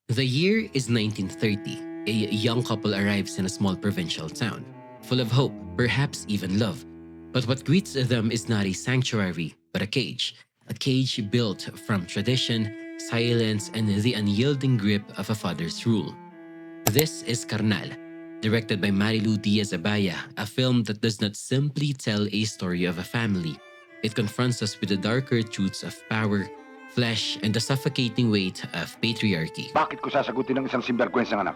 The year is 1930. A young couple arrives in a small provincial town, full of hope, perhaps even love. But what greets them is not a sanctuary, but a cage built from tradition, silence, and the unyielding grip of a father's rule. This is Carnal, directed by Marilu Diaz-Abaya, a film that does not simply tell a story of a family. It confronts us with the darker truths of power, flesh, and the suffocating weight of patriarchy. Bakit ko sasagutin ng isang simberkwensang anak?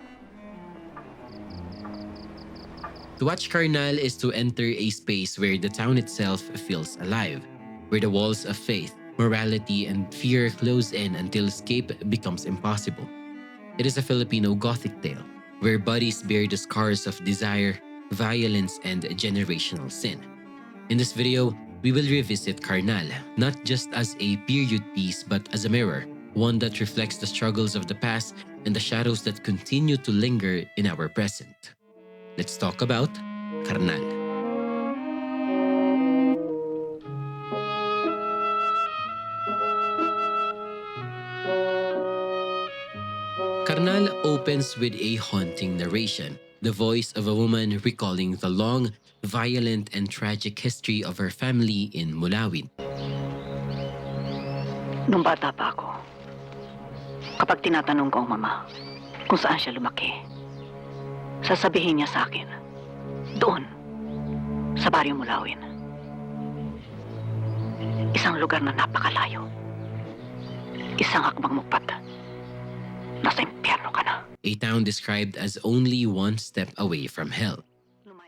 To watch Carnal is to enter a space where the town itself feels alive, where the walls of faith, morality, and fear close in until escape becomes impossible. It is a Filipino Gothic tale, where bodies bear the scars of desire, violence, and generational sin. In this video, we will revisit Carnal, not just as a period piece but as a mirror, one that reflects the struggles of the past and the shadows that continue to linger in our present. Let's talk about Carnal. Carnal opens with a haunting narration, the voice of a woman recalling the long, violent, and tragic history of her family in Mulawin. Nung bata pa ako, kapag tinatanong ko ang mama kung saan siya lumaki, sasabihin niya sa akin, doon, sa Baryo Mulawin. Isang lugar na napakalayo. Isang akbang mukpat. Nasa impyerno ka na. A town described as only one step away from hell.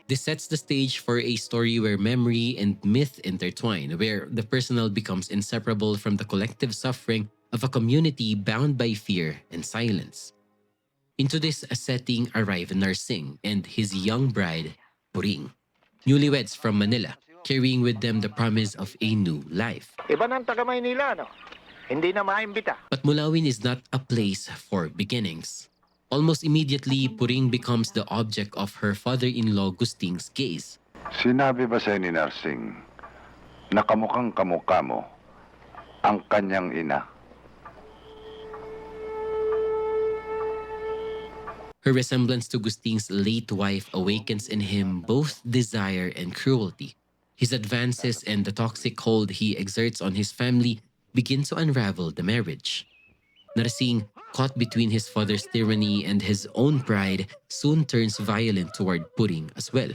This sets the stage for a story where memory and myth intertwine, where the personal becomes inseparable from the collective suffering of a community bound by fear and silence. Into this setting arrive Narsing and his young bride, Puring, newlyweds from Manila, carrying with them the promise of a new life. Iba ng taga Maynila, no? Hindi na maimbita. But Mulawin is not a place for beginnings. Almost immediately, Puring becomes the object of her father-in-law Gusting's gaze. Sinabi ba sa'yo ni Narsing na kamukhang kamukha mo ang kanyang ina? Her resemblance to Gusting's late wife awakens in him both desire and cruelty. His advances and the toxic hold he exerts on his family begin to unravel the marriage. Narsing, caught between his father's tyranny and his own pride, soon turns violent toward Puring as well.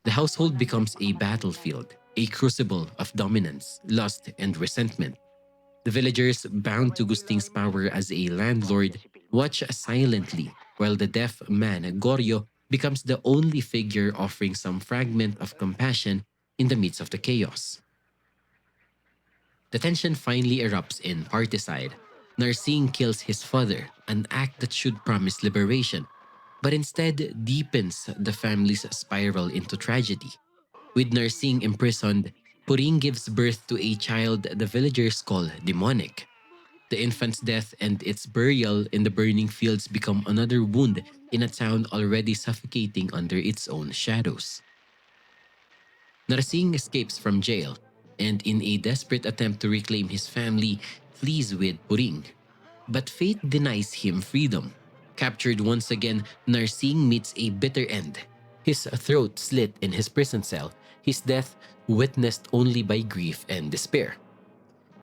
The household becomes a battlefield, a crucible of dominance, lust, and resentment. The villagers, bound to Gusting's power as a landlord, watch silently, while the deaf man, Goryo, becomes the only figure offering some fragment of compassion in the midst of the chaos. The tension finally erupts in particide. Narsing kills his father, an act that should promise liberation, but instead deepens the family's spiral into tragedy. With Narsing imprisoned, Puring gives birth to a child the villagers call demonic. The infant's death and its burial in the burning fields become another wound in a town already suffocating under its own shadows. Narsing escapes from jail, and in a desperate attempt to reclaim his family, flees with Puring. But fate denies him freedom. Captured once again, Narsing meets a bitter end. His throat slit in his prison cell, his death witnessed only by grief and despair.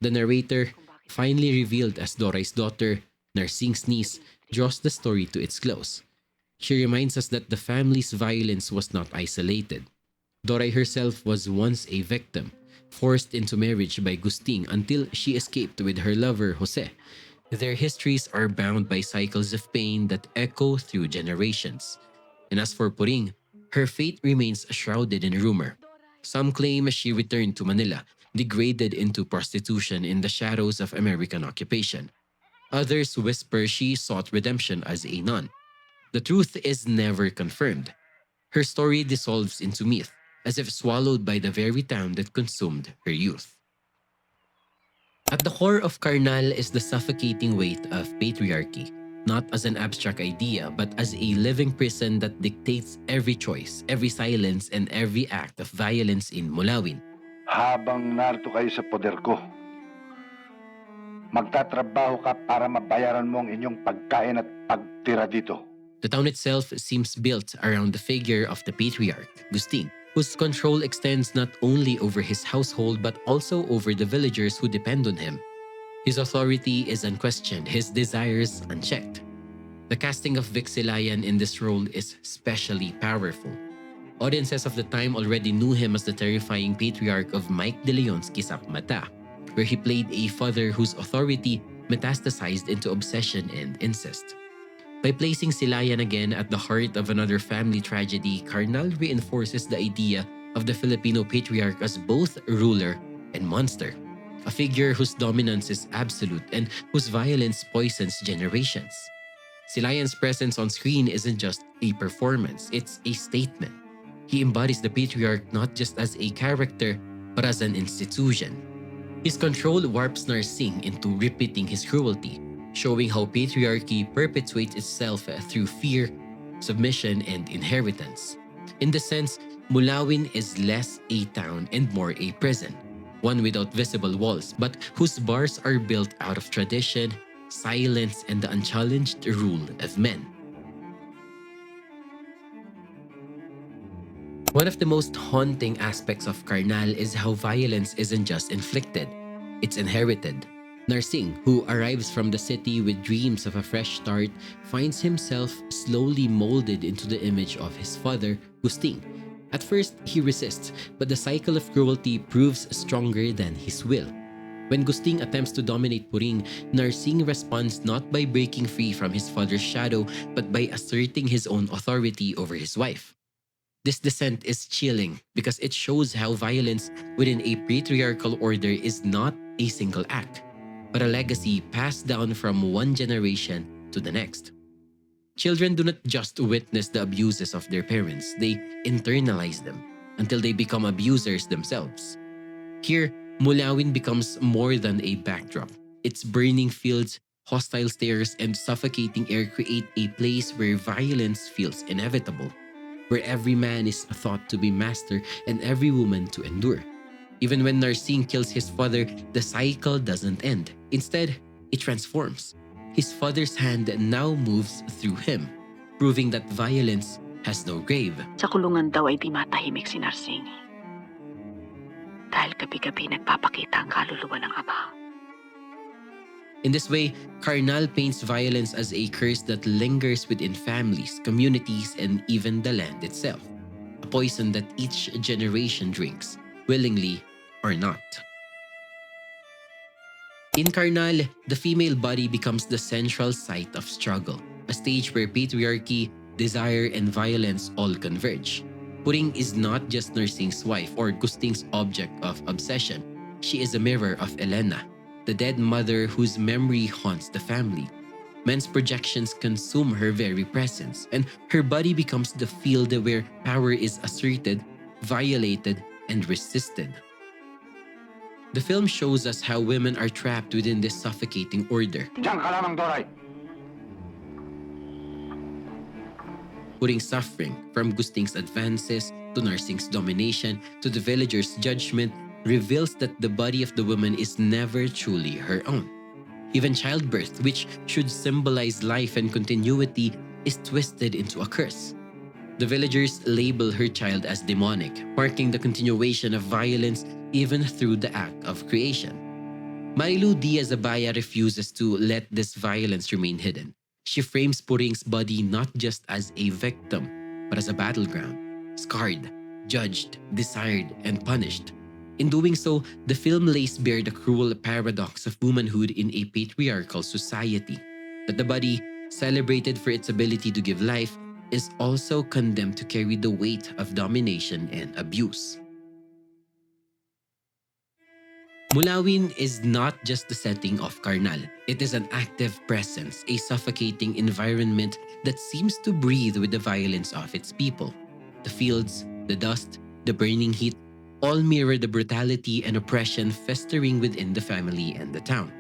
The narrator, finally revealed as Doray's daughter, Narsing's niece, draws the story to its close. She reminds us that the family's violence was not isolated. Doray herself was once a victim, forced into marriage by Gusting until she escaped with her lover Jose. Their histories are bound by cycles of pain that echo through generations. And as for Puring, her fate remains shrouded in rumor. Some claim she returned to Manila, degraded into prostitution in the shadows of American occupation. Others whisper she sought redemption as a nun. The truth is never confirmed. Her story dissolves into myth, as if swallowed by the very town that consumed her youth. At the core of Carnal is the suffocating weight of patriarchy, not as an abstract idea but as a living prison that dictates every choice, every silence, and every act of violence in Mulawin. Habang narito kayo sa poder ko, Magtatrabaho ka para mabayaran mo ang inyong pagkain at pagtira dito. The town itself seems built around the figure of the patriarch, Gustin, whose control extends not only over his household but also over the villagers who depend on him. His authority is unquestioned, his desires unchecked. The casting of Vixilayan in this role is especially powerful. Audiences of the time already knew him as the terrifying patriarch of Mike de Leon's Kisap Mata, where he played a father whose authority metastasized into obsession and incest. By placing Silayan again at the heart of another family tragedy, Carnal reinforces the idea of the Filipino patriarch as both ruler and monster, a figure whose dominance is absolute and whose violence poisons generations. Silayan's presence on screen isn't just a performance, it's a statement. He embodies the patriarch not just as a character, but as an institution. His control warps Narsing into repeating his cruelty, showing how patriarchy perpetuates itself through fear, submission, and inheritance. In the sense, Mulawin is less a town and more a prison, one without visible walls, but whose bars are built out of tradition, silence, and the unchallenged rule of men. One of the most haunting aspects of Carnal is how violence isn't just inflicted, it's inherited. Narsing, who arrives from the city with dreams of a fresh start, finds himself slowly molded into the image of his father, Gusting. At first, he resists, but the cycle of cruelty proves stronger than his will. When Gusting attempts to dominate Puring, Narsing responds not by breaking free from his father's shadow, but by asserting his own authority over his wife. This descent is chilling because it shows how violence within a patriarchal order is not a single act, but a legacy passed down from one generation to the next. Children do not just witness the abuses of their parents, they internalize them until they become abusers themselves. Here, Mulawin becomes more than a backdrop. Its burning fields, hostile stares, and suffocating air create a place where violence feels inevitable, where every man is thought to be master and every woman to endure. Even when Narsing kills his father, the cycle doesn't end. Instead, it transforms. His father's hand now moves through him, proving that violence has no grave. Sa kulungan daw ay di matahimik si Narsing. Dahil gabi-gabi nagpapakita ang kaluluwa ng ama. In this way, Carnal paints violence as a curse that lingers within families, communities, and even the land itself. A poison that each generation drinks, willingly or not. In Carnal, the female body becomes the central site of struggle, a stage where patriarchy, desire, and violence all converge. Puring is not just Narsing's wife or Gusting's object of obsession. She is a mirror of Elena, the dead mother whose memory haunts the family. Men's projections consume her very presence, and her body becomes the field where power is asserted, violated, and resisted. The film shows us how women are trapped within this suffocating order. Diyan ka lamang, Doray. Putting suffering from Gusting's advances to Narsing's domination to the villagers' judgment reveals that the body of the woman is never truly her own. Even childbirth, which should symbolize life and continuity, is twisted into a curse. The villagers label her child as demonic, marking the continuation of violence even through the act of creation. Marilu Diaz-Abaya refuses to let this violence remain hidden. She frames Puring's body not just as a victim, but as a battleground, scarred, judged, desired, and punished. In doing so, the film lays bare the cruel paradox of womanhood in a patriarchal society, that the body, celebrated for its ability to give life, is also condemned to carry the weight of domination and abuse. Mulawin is not just the setting of Carnal. It is an active presence, a suffocating environment that seems to breathe with the violence of its people. The fields, the dust, the burning heat, all mirror the brutality and oppression festering within the family and the town.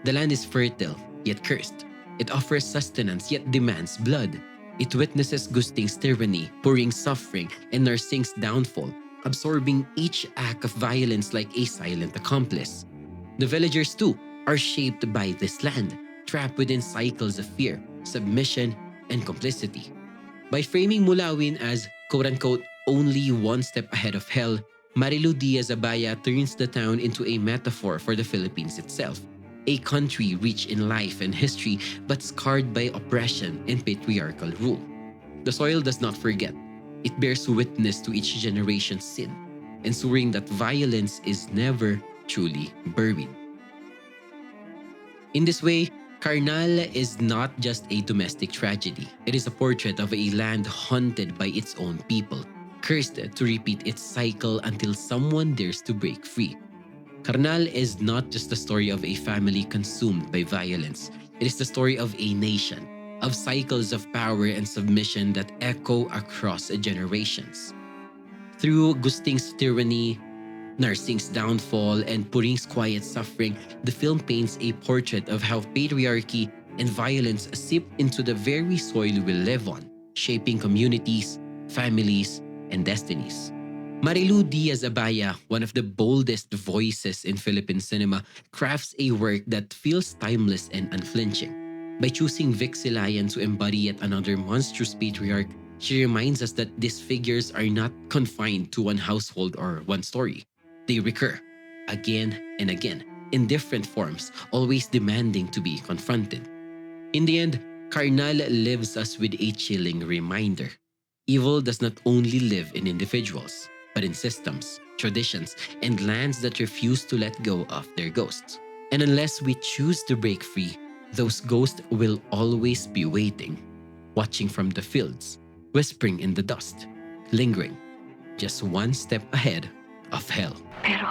The land is fertile, yet cursed. It offers sustenance, yet demands blood. It witnesses Gusting's tyranny, Puring's suffering, and Narsing's downfall, absorbing each act of violence like a silent accomplice. The villagers too, are shaped by this land, trapped within cycles of fear, submission, and complicity. By framing Mulawin as quote-unquote only one step ahead of hell, Marilu Diaz-Abaya turns the town into a metaphor for the Philippines itself, a country rich in life and history but scarred by oppression and patriarchal rule. The soil does not forget. It bears witness to each generation's sin, ensuring that violence is never truly buried. In this way, Carnal is not just a domestic tragedy. It is a portrait of a land haunted by its own people, cursed to repeat its cycle until someone dares to break free. Carnal is not just the story of a family consumed by violence. It is the story of a nation, of cycles of power and submission that echo across generations. Through Gusting's tyranny, Narsing's downfall, and Puring's quiet suffering, the film paints a portrait of how patriarchy and violence seep into the very soil we live on, shaping communities, families, and destinies. Marilu Diaz-Abaya, one of the boldest voices in Philippine cinema, crafts a work that feels timeless and unflinching. By choosing Vic Silayan to embody yet another monstrous patriarch, she reminds us that these figures are not confined to one household or one story. They recur, again and again, in different forms, always demanding to be confronted. In the end, Carnal leaves us with a chilling reminder. Evil does not only live in individuals, but in systems, traditions, and lands that refuse to let go of their ghosts. And unless we choose to break free, those ghosts will always be waiting, watching from the fields, whispering in the dust, lingering, just one step ahead of hell. Pero,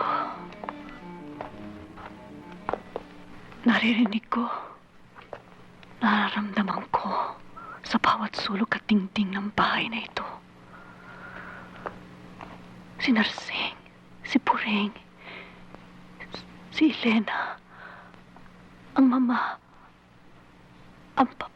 naririnig ko, nararamdaman ko sa bawat sulok at tingting ng bahay na ito. Si Narsing, si Puring, si Elena, ang mama, ang papa.